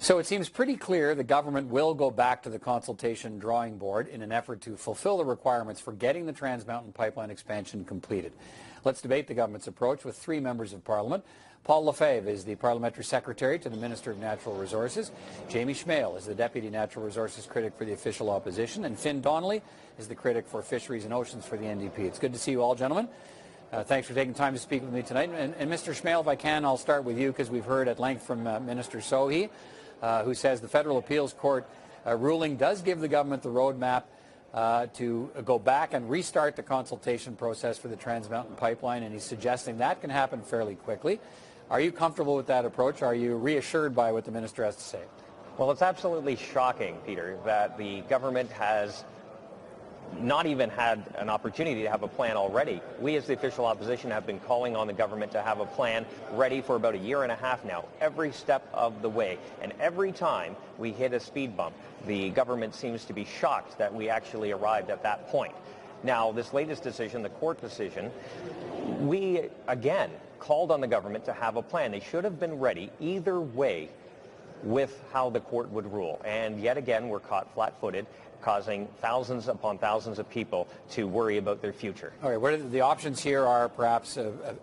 So it seems pretty clear the government will go back to the consultation drawing board in an effort to fulfill the requirements for getting the Trans Mountain Pipeline expansion completed. Let's debate the government's approach with three members of Parliament. Paul Lefebvre is the Parliamentary Secretary to the Minister of Natural Resources. Jamie Schmale is the Deputy Natural Resources Critic for the official opposition. And Finn Donnelly is the Critic for Fisheries and Oceans for the NDP. It's good to see you all, gentlemen. Thanks for taking time to speak with me tonight. And Mr. Schmale, if I can, I'll start with you because we've heard at length from Minister Sohi, who says the Federal Appeals Court ruling does give the government the roadmap to go back and restart the consultation process for the Trans Mountain Pipeline, and he's suggesting that can happen fairly quickly. Are you comfortable with that approach? Are you reassured by what the minister has to say? Well, it's absolutely shocking, Peter, that the government has not even had an opportunity to have a plan already. We as the official opposition have been calling on the government to have a plan ready for about a year and a half now, every step of the way. And every time we hit a speed bump, the government seems to be shocked that we actually arrived at that point. Now, this latest decision, the court decision, we again called on the government to have a plan. They should have been ready either way with how the court would rule. And yet again, we're caught flat-footed, causing thousands upon thousands of people to worry about their future. Okay, what the options here are perhaps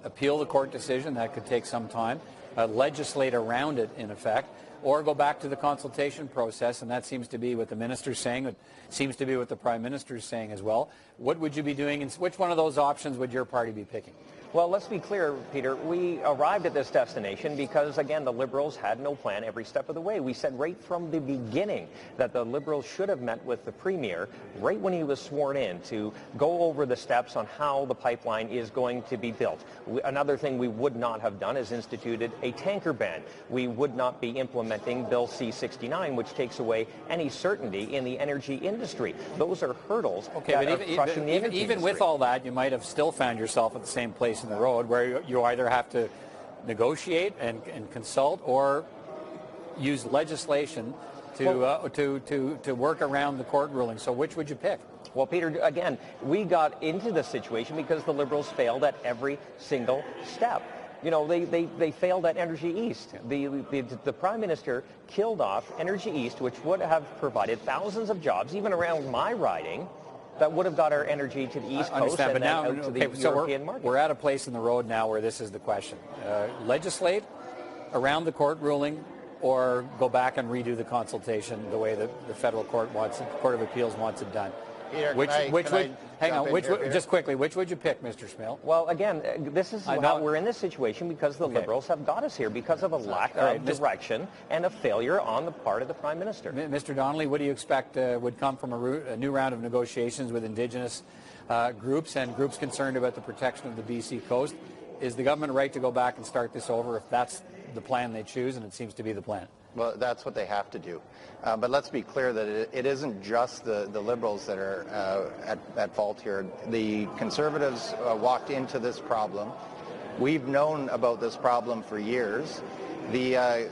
appeal the court decision, that could take some time, legislate around it in effect, or go back to the consultation process, and that seems to be what the minister's saying. It seems to be what the Prime Minister is saying as well. What would you be doing, and which one of those options would your party be picking? Well, let's be clear, Peter. We arrived at this destination because, again, the Liberals had no plan every step of the way. We said right from the beginning that the Liberals should have met with the Premier right when he was sworn in to go over the steps on how the pipeline is going to be built. Another thing we would not have done is instituted a tanker ban. We would not be implementing Bill C-69, which takes away any certainty in the energy industry. Those are hurdles that are crushing the energy industry. Even with all that, you might have still found yourself at the same place in the road where you either have to negotiate and consult or use legislation to work around the court ruling. So which would you pick? Well, Peter, again, we got into this situation because the Liberals failed at every single step. You know, they failed at Energy East. The Prime Minister killed off Energy East, which would have provided thousands of jobs, even around my riding, that would have got our energy to the East Coast and then out to the European market. We're at a place in the road now where this is the question. Legislate around the court ruling or go back and redo the consultation the way that the federal court wants it, Court of Appeals wants it done. Peter, just quickly, which would you pick, Mr. Schmale? Well, again, this is how we're in this situation because the Liberals have got us here because of a lack of direction and a failure on the part of the Prime Minister. Mr. Donnelly, what do you expect would come from a new round of negotiations with Indigenous groups and groups concerned about the protection of the BC coast? Is the government right to go back and start this over if that's the plan they choose, and it seems to be the plan? Well, that's what they have to do. But let's be clear that it isn't just the Liberals that are at fault here. The Conservatives walked into this problem. We've known about this problem for years. The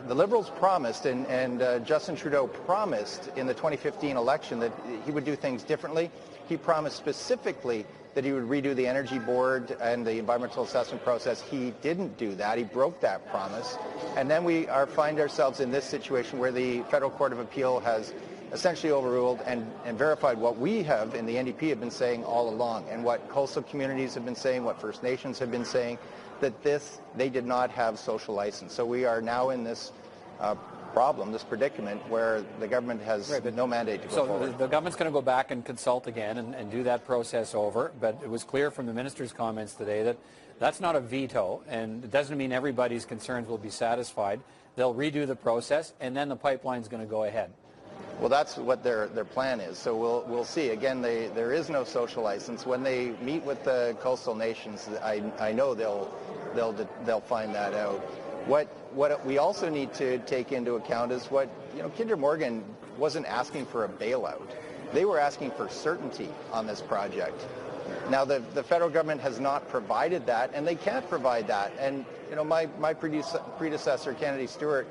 Liberals promised, and Justin Trudeau promised in the 2015 election that he would do things differently. He promised specifically that he would redo the Energy Board and the environmental assessment process. He didn't do that. He broke that promise. And then we find ourselves in this situation where the Federal Court of Appeal has essentially overruled and verified what we have in the NDP have been saying all along, and what coastal communities have been saying, what First Nations have been saying, that they did not have social license. So we are now in this problem, this predicament, where the government has no mandate to go forward. So the government's going to go back and consult again and do that process over, but it was clear from the minister's comments today that that's not a veto, and it doesn't mean everybody's concerns will be satisfied. They'll redo the process, and then the pipeline's going to go ahead. Well, that's what their plan is. So we'll see. Again, there is no social license. When they meet with the coastal nations, I know they'll find that out. What we also need to take into account is what, Kinder Morgan wasn't asking for a bailout. They were asking for certainty on this project. Now, the federal government has not provided that, and they can't provide that. And, my predecessor, Kennedy Stewart,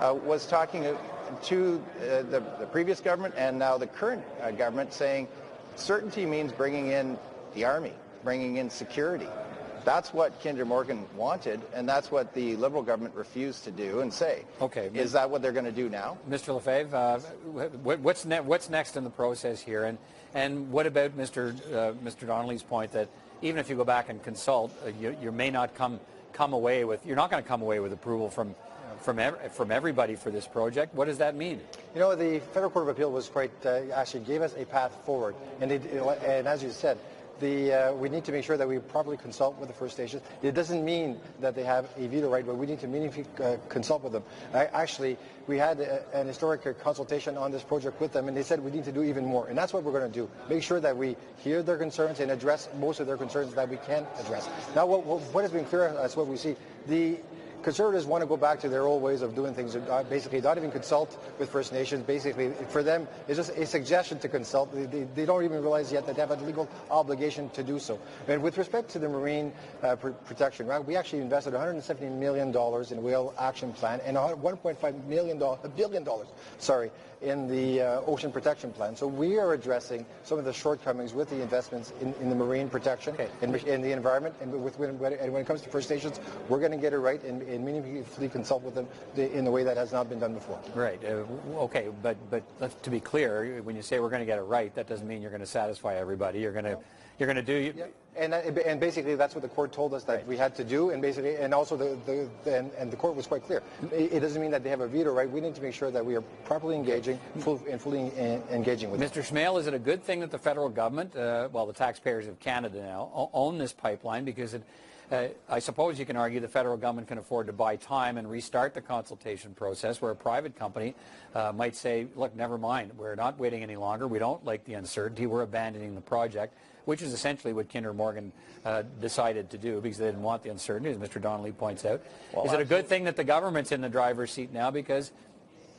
was talking to the previous government and now the current government, saying certainty means bringing in the Army, bringing in security. That's what Kinder Morgan wanted, and that's what the Liberal government refused to do and say. Okay. Is that what they're going to do now? Mr. Lefebvre, what's next in the process here? And what about Mr. Donnelly's point that even if you go back and consult, you may not come away with, you're not going to come away with approval from everybody for this project. What does that mean? You know, the Federal Court of Appeal was quite, actually gave us a path forward. And as you said, we need to make sure that we properly consult with the First Nations. It doesn't mean that they have a veto right, but we need to meaningfully consult with them. Actually, we had an historic consultation on this project with them, and they said we need to do even more. And that's what we're going to do. Make sure that we hear their concerns and address most of their concerns that we can address. Now, what has been clear, that's what we see. The Conservatives want to go back to their old ways of doing things, basically not even consult with First Nations. Basically, for them, it's just a suggestion to consult. They don't even realize yet that they have a legal obligation to do so. And with respect to the marine protection, right, we actually invested $170 million in Whale Action Plan and $1.5 billion, in the Ocean Protection Plan. So we are addressing some of the shortcomings with the investments in the marine protection, in the environment, and when it comes to First Nations, we're going to get it right and meaningfully consult with them in the way that has not been done before. Right. Okay, but to be clear, when you say we're going to get it right, that doesn't mean you're going to satisfy everybody. You're going to do. Yeah. And basically that's what the court told us that we had to do, and basically, and also the court was quite clear. It doesn't mean that they have a veto right. We need to make sure that we are properly engaging and fully engaging with them. Mr. Schmale, is it a good thing that the federal government, the taxpayers of Canada now, own this pipeline? Because I suppose you can argue the federal government can afford to buy time and restart the consultation process, where a private company might say, look, never mind, we're not waiting any longer, we don't like the uncertainty, we're abandoning the project, which is essentially what Kinder Morgan decided to do because they didn't want the uncertainty, as Mr. Donnelly points out. Well, is it a good thing that the government's in the driver's seat now, because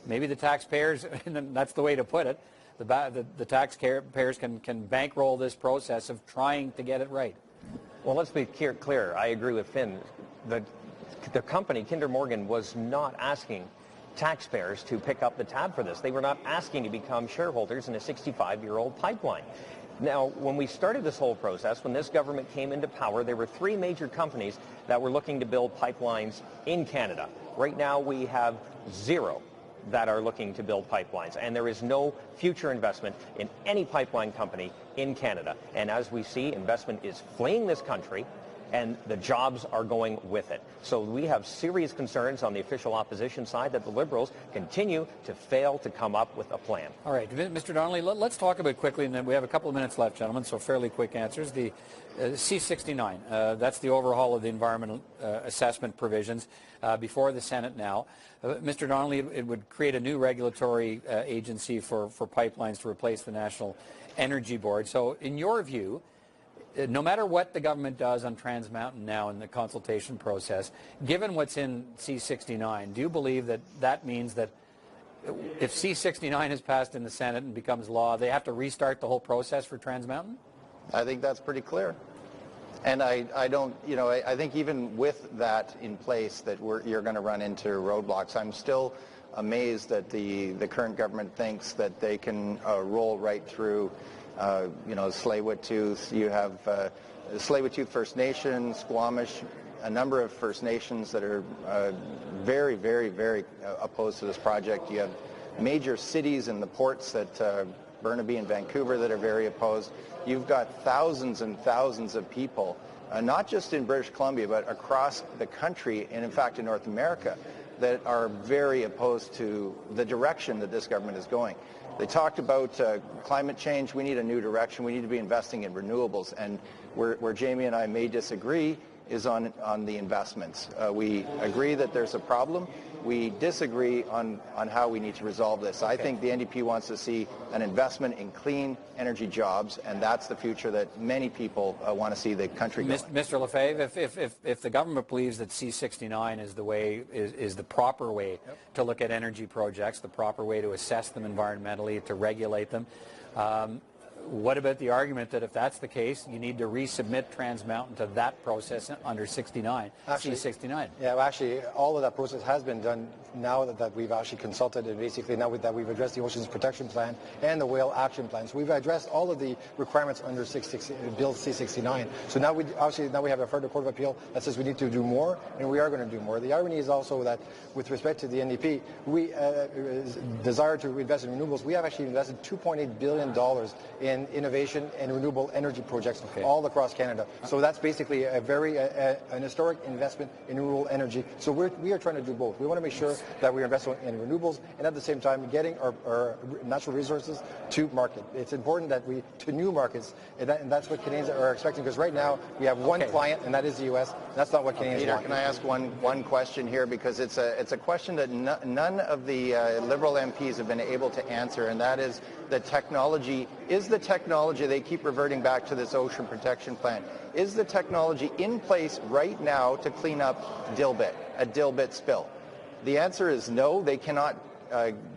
maybe the taxpayers, and that's the way to put it, the taxpayers can bankroll this process of trying to get it right? Well, let's be clear. I agree with Finn. The company, Kinder Morgan, was not asking taxpayers to pick up the tab for this. They were not asking to become shareholders in a 65-year-old pipeline. Now, when we started this whole process, when this government came into power, there were three major companies that were looking to build pipelines in Canada. Right now, we have zero that are looking to build pipelines, and there is no future investment in any pipeline company in Canada. And as we see, investment is fleeing this country, and the jobs are going with it. So we have serious concerns on the official opposition side that the Liberals continue to fail to come up with a plan. All right, Mr. Donnelly, let's talk about quickly, and then we have a couple of minutes left, gentlemen, so fairly quick answers. The C-69, that's the overhaul of the environmental assessment provisions before the Senate now. Mr. Donnelly, it would create a new regulatory agency for pipelines to replace the National Energy Board. So in your view, no matter what the government does on Trans Mountain now in the consultation process, given what's in C-69, do you believe that that means that if C-69 is passed in the Senate and becomes law, they have to restart the whole process for Trans Mountain? I think that's pretty clear. And I don't, I think even with that in place that you're going to run into roadblocks. I'm still amazed that the current government thinks that they can roll right through Tsleil-Waututh. You have Tsleil-Waututh First Nation, Squamish, a number of First Nations that are very, very, very opposed to this project. You have major cities and the ports that Burnaby and Vancouver that are very opposed. You've got thousands and thousands of people, not just in British Columbia, but across the country, and in fact in North America, that are very opposed to the direction that this government is going. They talked about climate change. We need a new direction. We need to be investing in renewables. And where Jamie and I may disagree is on the investments. We agree that there's a problem. We disagree on how we need to resolve this. Okay. I think the NDP wants to see an investment in clean energy jobs, and that's the future that many people want to see the country going. Mr. Lefebvre, if the government believes that C-69 is the proper way to look at energy projects, the proper way to assess them environmentally, to regulate them, what about the argument that if that's the case, you need to resubmit Trans Mountain to that process under C-69? Yeah, well, actually, all of that process has been done now that we've actually consulted and basically now that we've addressed the Oceans Protection Plan and the Whale Action Plan. So we've addressed all of the requirements under Bill C-69. So now we have a further Court of Appeal that says we need to do more, and we are going to do more. The irony is also that with respect to the NDP, we desire to invest in renewables. We have actually invested $2.8 billion in innovation and renewable energy projects all across Canada. So that's basically a very an historic investment in renewable energy. So we are trying to do both. We want to make sure that we are investing in renewables and at the same time getting our natural resources to market. It's important that to new markets, and that's what Canadians are expecting, because right now we have one client, and that is the U.S. That's not what Canadians want. Peter, can I ask one question here, because it's a question that none of the Liberal MPs have been able to answer, and that is the technology. Is the technology, they keep reverting back to this Ocean Protection Plan, is the technology in place right now to clean up a dilbit spill? The answer is no. They cannot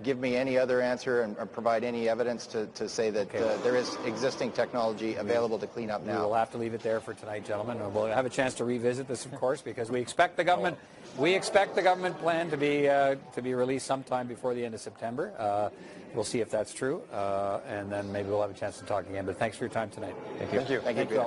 give me any other answer and provide any evidence to say that there is existing technology available to clean up now. We will have to leave it there for tonight, gentlemen. We'll have a chance to revisit this, of course, because we expect the government plan to be released sometime before the end of September. We'll see if that's true, and then maybe we'll have a chance to talk again. But thanks for your time tonight. Thank you. Thank you.